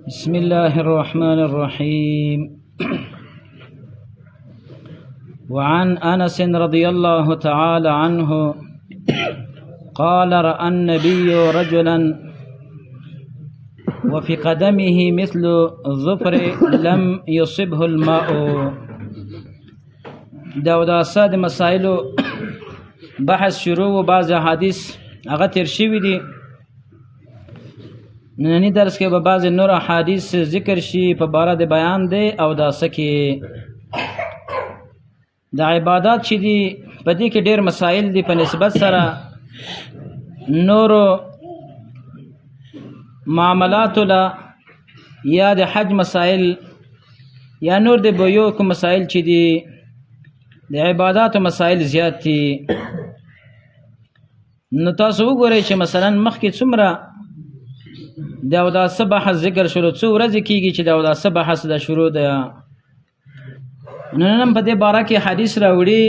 بسم الله الرحمن الرحيم. وعن أنس رضي الله تعالى عنه قال رأى النبي رجلا وفي قدمه مثل الظفر لم يصبه الماء. دا صاد مسائل بحث شروع و بعض حدیث هغه تیر شوی دي. نننی درس کې به بعض نور حدیث ذکر شي په باره د بیان دی او دا سکه د عبادت چې دي په دې کې ډېر مسائل دي په نسبت سره نور معاملات له یا د حج مسائل یا نور د بیو کوم مسائل چې دي د عبادت مسائل زیات دي. نو تاسو وګورئ چې مثلا مخکې څومره دا اوداسه بحث ذکر شروع څو ورځې کېږي چې دا اوداسه بحث دا شروع ده. نن په دې باره کې حدیث راوړي.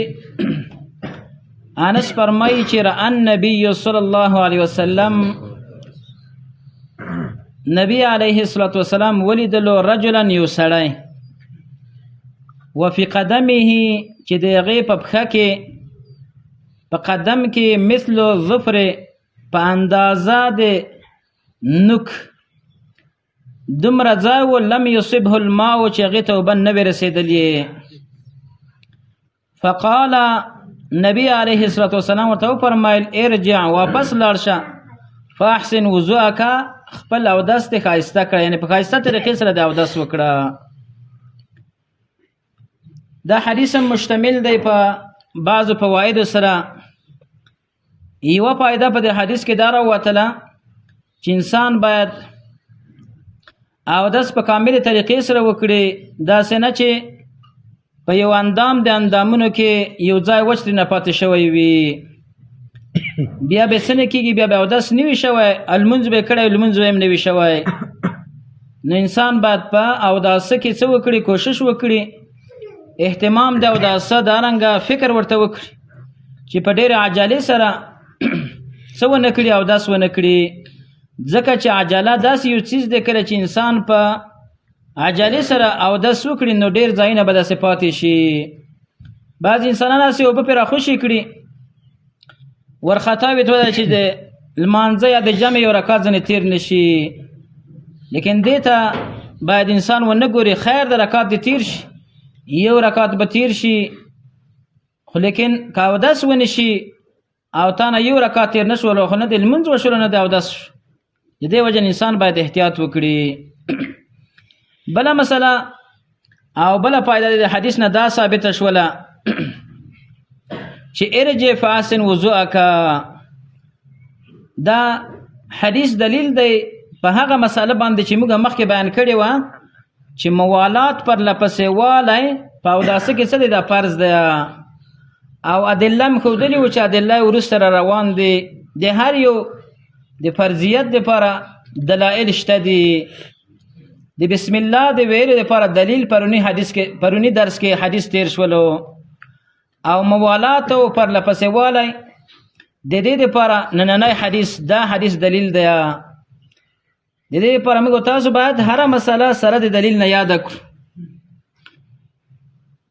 انس فرمایي چې رأى النبي صلی الله علیه وسلم نبی علیه الصلاة والسلام ولیدلو رجلا یو سړی وفي قدمه چې د هغې په پښه کې په قدم کې مثل ظفر په اندازه د نوک دومره ځای و لم یصبه الماء چې هغې ته اوبه نه وې رسېدلې. فقال نبی علیه الصلاة والسلام ورته وفرمیل ارجع واپس لاړ شه فاحسن وضوءک خپل اودس دې ښایسته کړه، یعنې په ښایسته طریقې سره د اودس وکړه. دا حدیث مشتمل دی په بعضو فوایدو سره. یوه فایده په دې حدیث کې دا راووتله چې انسان باید اودس په کامل طریقې سره وکړي، داسې نه چې په یو اندام د اندامونو کې یو ځای وچ ترې نه پاتې شوی وي، بیا به څه نه کېږي، بیا به اودس نه وي شوی، لمونځ به یې کړی لمونځ به یې هم نه وي شوی. نو انسان باید په اوداسه کې څه وکړي، کوشش وکړي اهتمام د اوداسه دارنګه فکر ورته وکړي چې په ډېرې عجلې سره څه ونه کړي، اودس ونه کړي. ځکه چې عجله داسې یو څیز دی کله چې انسان په عجلې سره اودس وکړي نو ډېر ځایونه به داسې پاتې شي. بعض انسانان داسې اوبه پرې راخوشي کړي ورخطا وي توده چې د لمانځه یا د جمع یو رکعت ځنې تېر نه شي، لیکن دې ته باید انسان ونه ګوري. خیر د رکعت دې تېر شي، یو رکعت به تېر شي، خو لیکن که اودس ونه شي او تا نه یو رکعت تېر نه شولو خو نه د لمونځ وشولو نه د اودس شو، د دې وجه انسان باید احتیاط وکړي. بله مسله او بله فایده د حدیث نه دا ثابته شوله چې ارجع فاحسن وضوءک. دا حدیث دلیل دی په هغه مسله باندې چې موږ مخکې بیان کړې وه چې موالات پر لپسې والی په اوداسه کې څه دی، دا فرض دی او ادله م ښودلي وو چې ادله یې وروسته را روان دی. د هر یو د فرضیت دپاره دلایل شته دي. د بسم الله د ویلو دپاره دلیل پرونی درس کې حدیث تیر شولو او موالات او پر لپسې والی د دې دپاره نننی حدیث دا حدیث دلیل دی. د دې دپاره موږ تاسو باید هره مسله سره د دلیل نه یاده کړو.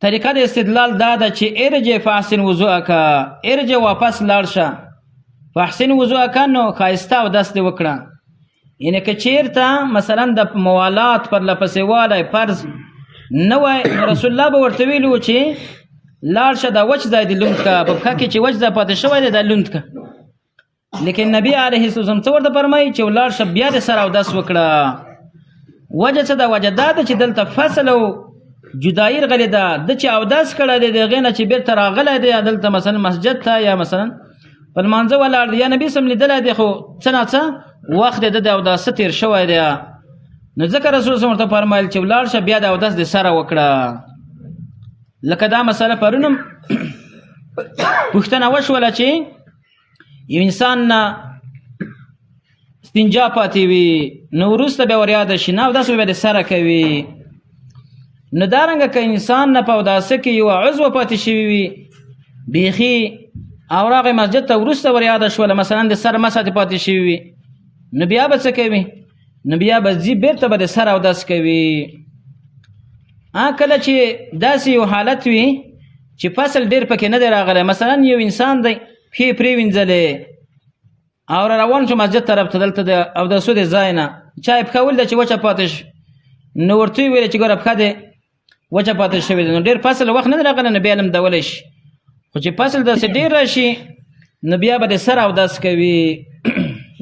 طریقه د استدلال دا ده چې ارجع فاحسن وضوءک، ارجع واپس لاړ شه فاحسن وضوءک، نو ښایسته اودس دې وکړه. یعنې که چېرته مثلا د موالات پر لپسې والی فرض نه وای نو رسول الله به ورته ویلي وو چې لاړ شه دا وچ ځای دې لوند که، په پښه کې چې وچ ځای پاتې شوی دی دا لوند که. لیکن نبی علیه السلام څه ورته فرمایي چې ولاړ شه بیا د سر اودس وکړه. وجه څه ده؟ وجه دا ده چې دلته فصل او جدایي راغلې ده. د چې اودس کړی دی د هغې نه چې بېرته راغلی دی دلته مثلا مسجد ته یا مثلا په لمانځه ولاړ دی یا نبي سم لیدلی دی خو څه ناڅه وخت د د اوداسه تېر شوی دی، نو ځکه رسول صلی ورته فرمایل چې ولاړ شه بیا د اودس د سره وکړه. لکه دا مسله پرونم پوښتنه وشوله چې یو انسان نه استنجا پاتې وي نو وروسته بیا وریاده شي نه اودس به د سره کوي. نو دارنګه که انسان نه په اوداسه کې یو عضو پاتې شوي وي بیخي او راغی مسجد ته وروسته وریاده شوله مثلا د سر مسحت پاتې شوي وي نو بیا به څه کوي؟ نو بیا به ځي بېرته به د سر اودس کوي. کله چې داسې یو حالت وي چې فصل ډېر پکې نه دی راغلی، مثلا یو انسان دی پښې پرې وینځلې او روان شو مسجد طرف ته، دلته د اودسو د ځای نه چا یې پښه ولیده چې وچه پاتې شو، نو ورته یې ویلې چې ګوره پښه دې وچه پاتې شوې ده، نو ډېر فصل وخت نه دی راغلی، نو بیا لمدولی شي. خو چې فصل داسې ډېر راشي نو بیا به د سر اودس کوي.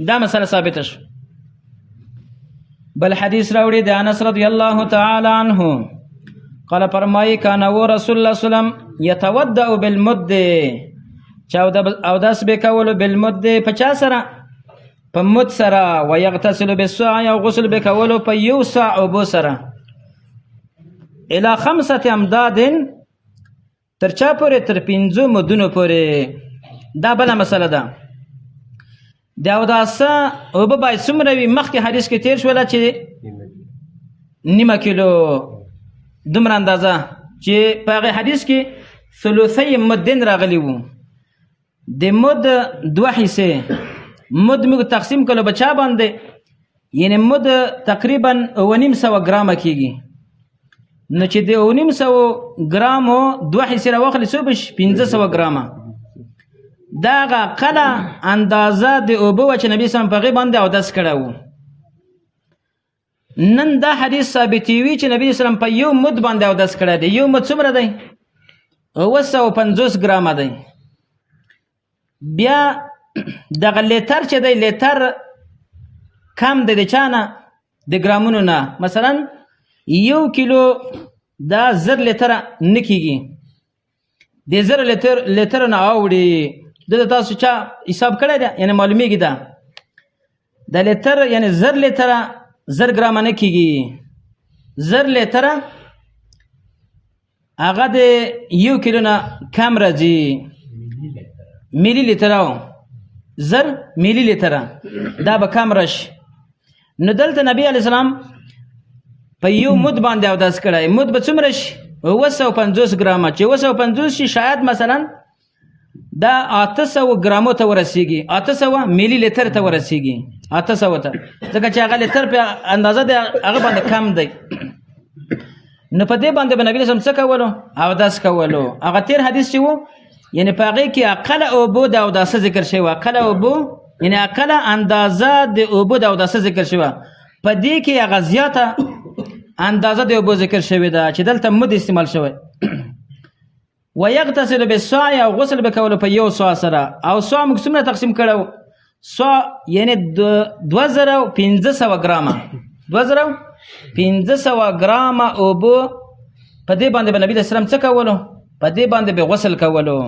دا مسله ثابته شو. بل حدیث راوړي د انس رضی الله تعالی عنه قال فرمایي کان و رسول الله صلی الله علیه وسلم یتودع بالمد، چا اودس به کولو بالمد په چا سره؟ په مد سره. ويغتسل بالصاع، او غسل به کولو په یو صاع اوبو سره. الى 5 امداد، تر چا پورې؟ تر 5 مدونو پورې. دا بله مسله ده. د اوداسه اوبه باید څومره وي؟ مخکې حدیث کې تیر شوله چې نیمه کیلو، دومره اندازه چې په هغې حدیث کې ثلثی مدین راغلی وو. د مد 2 حصې، مد موږ تقسیم کړو په چا باندې؟ یعنې مد تقریبا 900 ګرامه کېږي. نو چې د 900 ګرامو 2 حصې راواخلې څو به شي؟ 500 ګرامه. دا هغه اقله اندازه د اوبه وه چې نبي اسلام په هغې باندې اودس کړی و. نن دا حدیث ثابتوي چې نبي اسلام په یو مد باندې اودس کړی دی. یو مد څومره دی؟ 950 ګرامه دی. بیا دغه لیتر چې دی، لیتر کم دی د چا نه؟ د ګرامونو نه. مثلا 1 کیلو دا 1000 لیتره نه کېږي. د 1000 لیترو نه اوړي. د تاسو چا حساب کړی دی؟ یعنې معلومیږي ده د لیتر یعنې 1000 لیتره 1000 ګرامه نه کېږي. 1000 لیتره هغه د 1 کیلو نه کم راځي. ملي لیتره 1000 ملي لیتره دا به کم راشي. نو دلته نبی علیه السلام په یو مد باندې اودس کړی. مد به څومره شي؟ 950 ګرامه. چې 950 شي شاید مثلا دا 800 ګرامو ته ورسیږي، 800 ملي لیتر ته ورسیږي، 800 ته، ځکه چې هغه لیتر په اندازه د هغه باندې کم دی. نو په دې باندې به نبي اسلام څه کولو؟ اودس کولو. هغه تیر حدیث چې و یعنې په هغې کې اقله اوبو د اوداسه ذکر شوی و. اقله اوبو یعنې اقله اندازه د اوبو د اوداسه ذکر شوی. په دې کې هغه زیاته اندازه د اوبو ذکر شوی ده چې دلته مد استعمال شوی. ويغتسل بالصاع، او غسل به کولو په یو صاع سره. او صاع موږ څومره تقسیم کړو؟ صاع یعنې 2500 ګرامه. 2500 ګرامه اوبو په دې باندې به نبي علیه السلام څه کولو؟ په دې باندې به غسل کولو.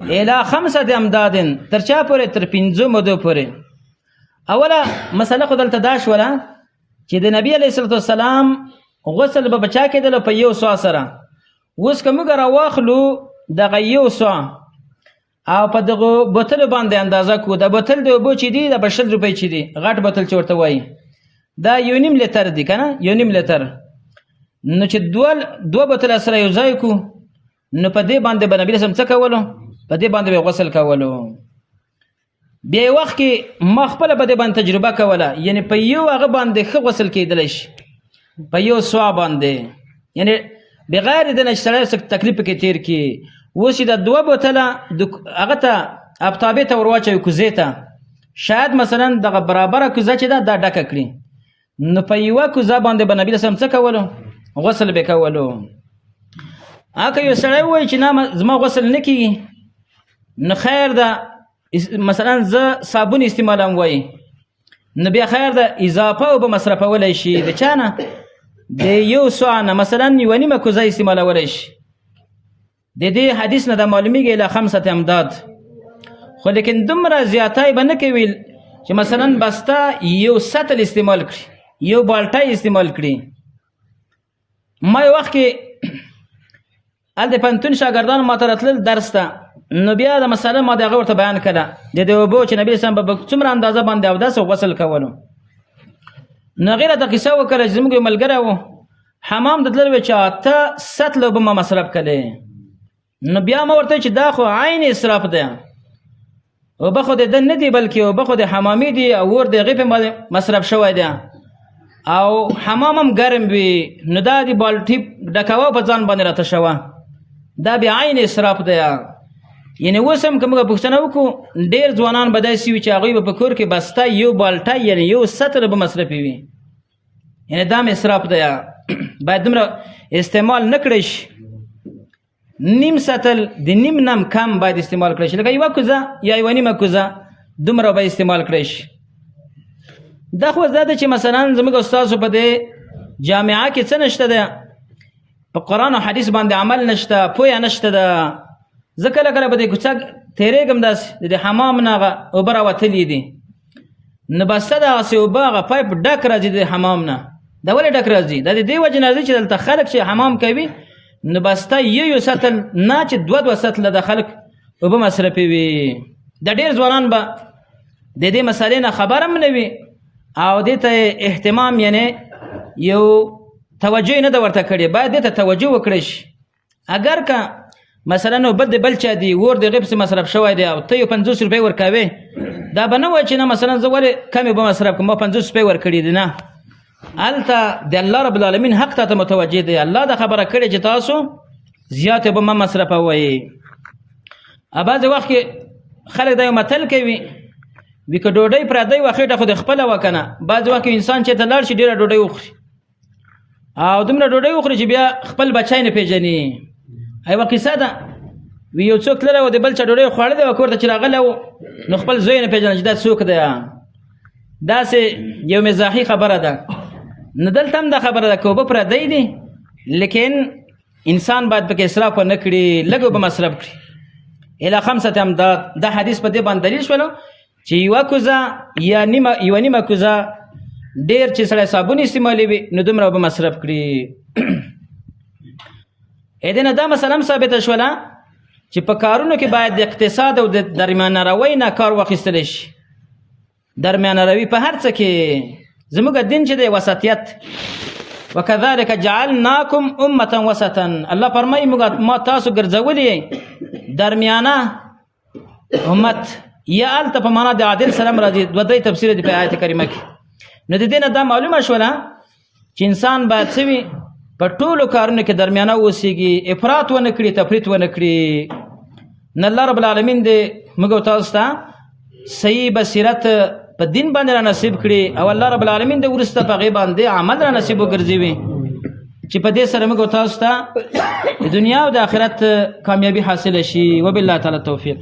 الى 5 امداد، تر چا پورې؟ تر 5 مدو پورې. اوله مسله خو دلته دا شوله چې د نبي علیه السلام غسل به په چا کېدلو؟ په یو صاع سره. اوس که موږ راواخلو دغه یو صاع او په دغه بوتلو باندې اندازه کړو، د بوتل د اوبو چې دي د به 100 روپۍ چې دي، غټ بوتل چې ورته وایي، دا 1.5 لیتر دی که نه؟ 1.5 لیتر. نو چې دوه بوتله سره یو ځای کړو نو په دې باندې به نبي اسلام څه کولو؟ په دې باندې به غسل کولو. بیا یې وخت کې ما خپله په دې باندې تجربه کوله، یعنې په یو هغه باندې ښه غسل کېدلی شي، په یو صاع باندې، یعنې بغیر د نه چې سړی تکلیف پکې تېر کړي. اوس چې د 2 بوتله هغه ته ابتابې ته ور واچوي، کوزې ته، شاید مثلا دغه برابره کوزه چې ده دا ډکه کړي، نو په یوه کوزه باندې به نبي اسلام څه کولو؟ غسل به کولو. که یو سړی ووایي چې نه زما غسل نه کېږي، نو خیر ده، مثلا زه صابون استعمالوم وایي، نو بیا خیر ده اضافه اوبه مصرفولی شي. د چا نه؟ د یو صاع نه مثلا 1.5 کوزه استعمالولی شي. د دې حدیث نه دا معلومیږي الى 5 امداد. خو لیکن دومره زیاتی به نه کوي چې مثلا بسته یو سطل استعمال کړي، یو بالټی استعمال کړي. ما یو وخت کې هلته پوهنتون شاګردان ما ته راتلل درس ته، نو بیا د مسله ما د هغه ورته بیان کړه د دې اوبو چې نبي اسلام به څومره اندازه باندې اودس او غسل کولو. نو هغې راته قصه وکړه چې زموږ یو ملګری و حمام ته تللی و چې 8 سطل اوبه ما مصرف کړې. نو بیا ما ورته چې دا خو عین اسراف دی، اوبه خو د ده نه دي بلکې اوبه خو د حمامي دي او اور د هغې په مصرف شوی دی او حمام هم ګرم وي نو دا د بالټي ډکوه په ځان باندې راتشوه دا بیا عین اسراف دی یعنی اوس هم که موږ پوښتنه وکړو ډېر ځوانان به داسې وي چې هغوی به په کور کې بسته یو بالټی یعنی یو سطل به مصرفي وي یعنی دا هم اسراف دی باید دومره استعمال نه کړی شي نیم سطل د نیم نم کم باید استعمال کړی شي لکه یوه کوزه یا یوه نیمه کوزه دومره به استعمال کړی شي دا خو دا ده چې مثلا زموږ استادو په دې جامعه کې څه نشته ده په قرآن او حدیث باندې عمل نشته پویه نشته ده زه کله کله په دې کوڅه تېرېږم داسې د حمام نه هغه اوبه راوتلي دي نو بسته دغسې اوبه هغه پایپ ډک راځي د حمام نه دا ولې ډک راځي دا د دې وجې نه راځي چې دلته خلک چې حمام کوي نو بسته یو سطل نه چې دوه سطله د خلک اوبه مصرفي وي د ډېر ځوانان به د دې مسلې نه خبر هم نه وي او دې ته اهتمام یعنی یو توجه نه ده ورته کړې باید دې ته توجه وکړی شي اگر که مثلا اوبه د بل چا دي اور د هغې پسې مصرف شوی دی او ته یو 50 روپۍ ورکوې دا به نه وایي چې نه مثلا زه ولې کمې اوبه مصرف کړم ما 50 روپۍ ورکړي دي نه هلته د الله رب العالمین حق ته متوجه دی الله دا خبره کړې چې تاسو زیات اوبه مه مصرفوئ بعضې وخت کې خلک دا یو متل کوي وي که ډوډۍ پردی وه خېټه خو د خپله وه که نه بعضې وخت کې انسان چې ته لاړ شي ډېره ډوډۍ وخوري او دومره ډوډۍ وخوري چې بیا خپل بچی نه پېژني یوه قصه ده وي یو څوک تللی و د بل چا ډوډۍ خوړلی وه کور ته چې راغلی و نو خپل زوی نه پېژنه چې دا څوک دی داسې یو مزاحي خبره ده نو دلته هم دا خبره ده که اوبه پردی دي لیکن انسان باید پکې اسراف ونه کړي لږ اوبه مصرف کړي الی 5 امداد دا حدیث په دې باندې دلیل شولو چې یوه کوزه یا یوه نیمه کوزه ډېر چې سړی صابون استعمالوي نو دومره اوبه مصرف کړي دې نه دا مسله هم ثابته شوله چې په کارونو کې باید د اقتصاد او د درمیانه روۍ نه کار واخیستلی شي درمیانه روي په هر څه کې زموږ دین چې دی وسطیت وکذلک جعلناکم امة وسطا الله فرمایي ما تاسو ګرځولي درمیانه امت یا هلته په معنا د عادل سلام راځي دوه درې تفسیر دي په آیت کریمه کې نو د دې نه دا معلومه شوله چې انسان باید څه وي په ټولو کارونو کې درمیانه اوسېږي افراط ونه کړي تفریط ونه کړي نه الله رب العالمین دې موږ او تاسو ته صحیح بصیرت په دین باندې را نصیب کړي او الله رب العالمین دې وروسته په هغې باندې عمل را نصیب وګرځوي چې په دې سره موږ او تاسو ته د دنیا او د آخرت کامیابي حاصله شي وبالله تعالی توفیق